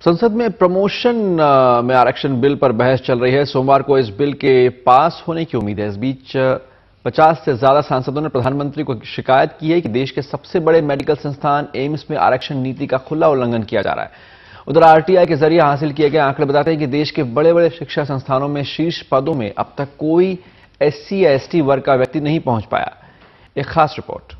संसद में प्रमोशन में आरक्षण बिल पर बहस चल रही है। सोमवार को इस बिल के पास होने की उम्मीद है। इस बीच 50 से ज्यादा सांसदों ने प्रधानमंत्री को शिकायत की है कि देश के सबसे बड़े मेडिकल संस्थान एम्स में आरक्षण नीति का खुला उल्लंघन किया जा रहा है। उधर आरटीआई के जरिए हासिल किए गए आंकड़े बताते हैं कि देश के बड़े बड़े शिक्षा संस्थानों में शीर्ष पदों में अब तक कोई एससी या एसटी वर्ग का व्यक्ति नहीं पहुंच पाया। एक खास रिपोर्ट।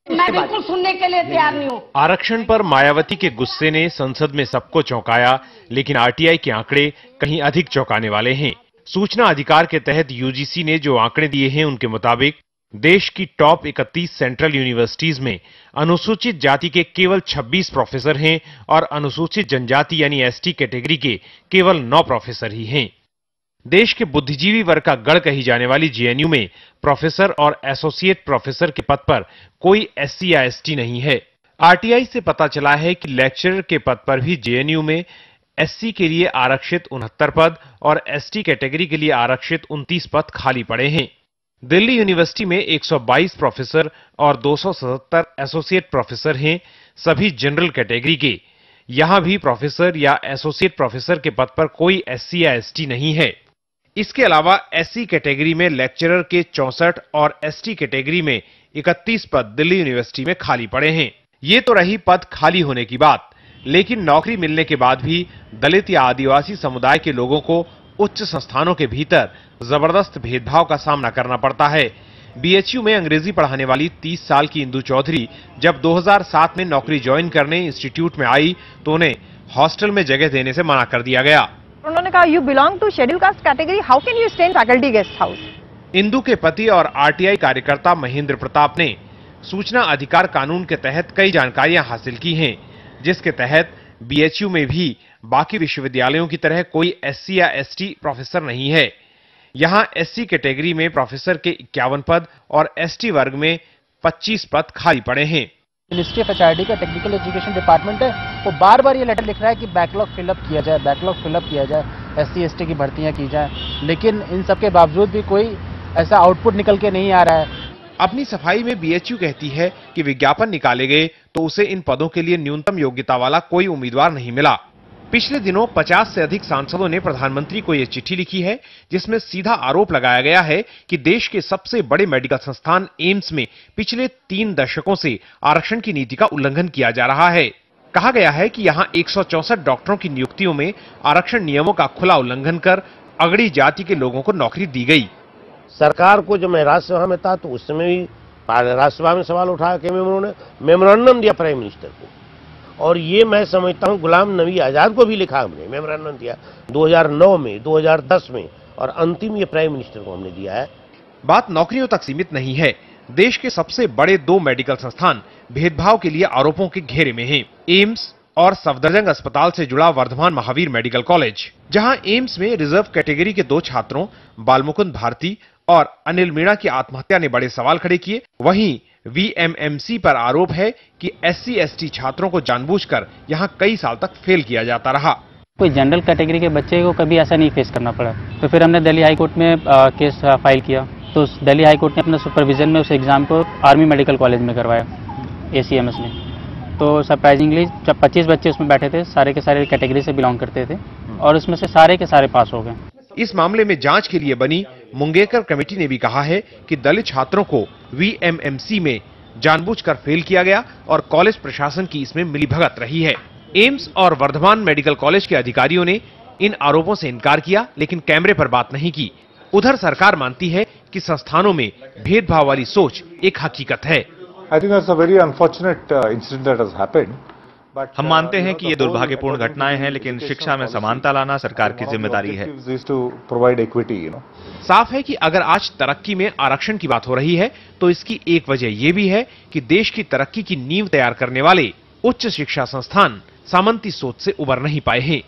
मैं बिल्कुल सुनने के लिए तैयार नहीं हूं। आरक्षण पर मायावती के गुस्से ने संसद में सबको चौंकाया, लेकिन आरटीआई के आंकड़े कहीं अधिक चौंकाने वाले हैं। सूचना अधिकार के तहत यूजीसी ने जो आंकड़े दिए हैं, उनके मुताबिक देश की टॉप 31 सेंट्रल यूनिवर्सिटीज में अनुसूचित जाति के केवल 26 प्रोफेसर हैं और अनुसूचित जनजाति यानी एसटी कैटेगरी के केवल 9 प्रोफेसर ही हैं। देश के बुद्धिजीवी वर्ग का गढ़ कही जाने वाली जेएनयू में प्रोफेसर और एसोसिएट प्रोफेसर के पद पर कोई एससी या एसटी नहीं है। आरटीआई से पता चला है कि लेक्चरर के पद पर भी जेएनयू में एससी के लिए आरक्षित 69 पद और एसटी कैटेगरी के लिए आरक्षित 29 पद खाली पड़े हैं। दिल्ली यूनिवर्सिटी में 122 प्रोफेसर और 277 एसोसिएट प्रोफेसर हैं, सभी जनरल कैटेगरी के। यहां भी प्रोफेसर या एसोसिएट प्रोफेसर के पद पर कोई एससी या एसटी नहीं है। इसके अलावा एससी कैटेगरी में लेक्चरर के 64 और एसटी कैटेगरी में 31 पद दिल्ली यूनिवर्सिटी में खाली पड़े हैं। ये तो रही पद खाली होने की बात, लेकिन नौकरी मिलने के बाद भी दलित या आदिवासी समुदाय के लोगों को उच्च संस्थानों के भीतर जबरदस्त भेदभाव का सामना करना पड़ता है। बीएचयू में अंग्रेजी पढ़ाने वाली 30 साल की इंदु चौधरी जब 2007 में नौकरी ज्वाइन करने इंस्टीट्यूट में आई तो उन्हें हॉस्टल में जगह देने से मना कर दिया गया। उन्होंने कहा, you belong to schedule caste category, how can you stay in faculty guest house. Indu के पति और आरटीआई कार्यकर्ता महेंद्र प्रताप ने सूचना अधिकार कानून के तहत कई जानकारियां हासिल की हैं, जिसके तहत बीएचयू में भी बाकी विश्वविद्यालयों की तरह कोई एससी या एसटी प्रोफेसर नहीं है। यहां एससी कैटेगरी में प्रोफेसर के 51 पद और एसटी वर्ग में 25 पद खाली पड़े हैं। मिनिस्ट्री ऑफ एचआरडी का टेक्निकल एजुकेशन डिपार्टमेंट है, वो बार बार ये लेटर लिख रहा है कि बैकलॉग फिलअप किया जाए, बैकलॉग फिलअप किया जाए, एससी एसटी की भर्तियां की जाए, लेकिन इन सब के बावजूद भी कोई ऐसा आउटपुट निकल के नहीं आ रहा है। अपनी सफाई में बीएचयू कहती है कि विज्ञापन निकाले गए तो उसे इन पदों के लिए न्यूनतम योग्यता वाला कोई उम्मीदवार नहीं मिला। पिछले दिनों 50 से अधिक सांसदों ने प्रधानमंत्री को यह चिट्ठी लिखी है, जिसमें सीधा आरोप लगाया गया है कि देश के सबसे बड़े मेडिकल संस्थान एम्स में पिछले 3 दशकों से आरक्षण की नीति का उल्लंघन किया जा रहा है। कहा गया है कि यहां 164 डॉक्टरों की नियुक्तियों में आरक्षण नियमों का खुला उल्लंघन कर अगड़ी जाति के लोगों को नौकरी दी गई। सरकार को जब मैं राज्यसभा में था तो उस समय भी राज्यसभा में सवाल उठाया कि उन्होंने मेमोरेंडम दिया प्राइम मिनिस्टर को, और ये मैं समझता हूं गुलाम नबी आजाद को भी लिखा हमने, मेमोरेंडम दिया 2009 में, 2010 में, और अंतिम ये प्राइम मिनिस्टर को हमने दिया है। बात नौकरियों तक सीमित नहीं है। देश के सबसे बड़े 2 मेडिकल संस्थान भेदभाव के लिए आरोपों के घेरे में हैं। एम्स और सफदरजंग अस्पताल से जुड़ा वर्धमान महावीर मेडिकल कॉलेज, जहां एम्स में रिजर्व कैटेगरी के 2 छात्रों बालमुकुंद भारती और अनिल मीणा की आत्महत्या ने बड़े सवाल खड़े किए। वहीं वीएमएमसी पर आरोप है कि एससी एसटी छात्रों को जानबूझकर यहां कई साल तक फेल किया जाता रहा। कोई जनरल कैटेगरी के बच्चे को कभी ऐसा नहीं फेस करना पड़ा, तो फिर हमने दिल्ली हाई कोर्ट में केस फाइल किया, तो दिल्ली हाई कोर्ट ने अपने सुपरविजन में उस एग्जाम को आर्मी मेडिकल कॉलेज में करवाया, एसीएमएस में। तो सरप्राइजिंगली जब 25 बच्चे उसमें बैठे थे, सारे के सारे कैटेगरी से बिलोंग करते थे, और उसमें से सारे के सारे पास हो गए। इस मामले में जांच के लिए बनी मुंगेकर कमेटी ने भी कहा है कि दलित छात्रों को वीएमएमसी में जानबूझकर फेल किया गया और कॉलेज प्रशासन की इसमें मिलीभगत रही है। एम्स और वर्धमान मेडिकल कॉलेज के अधिकारियों ने इन आरोपों से इनकार किया, लेकिन कैमरे पर बात नहीं की। उधर सरकार मानती है कि संस्थानों में भेदभाव वाली सोच एक हकीकत है। हम मानते हैं कि ये दुर्भाग्यपूर्ण घटनाएं हैं, लेकिन शिक्षा में समानता लाना सरकार की जिम्मेदारी है। साफ है कि अगर आज तरक्की में आरक्षण की बात हो रही है तो इसकी एक वजह यह भी है कि देश की तरक्की की नींव तैयार करने वाले उच्च शिक्षा संस्थान सामंती सोच से उबर नहीं पाए हैं।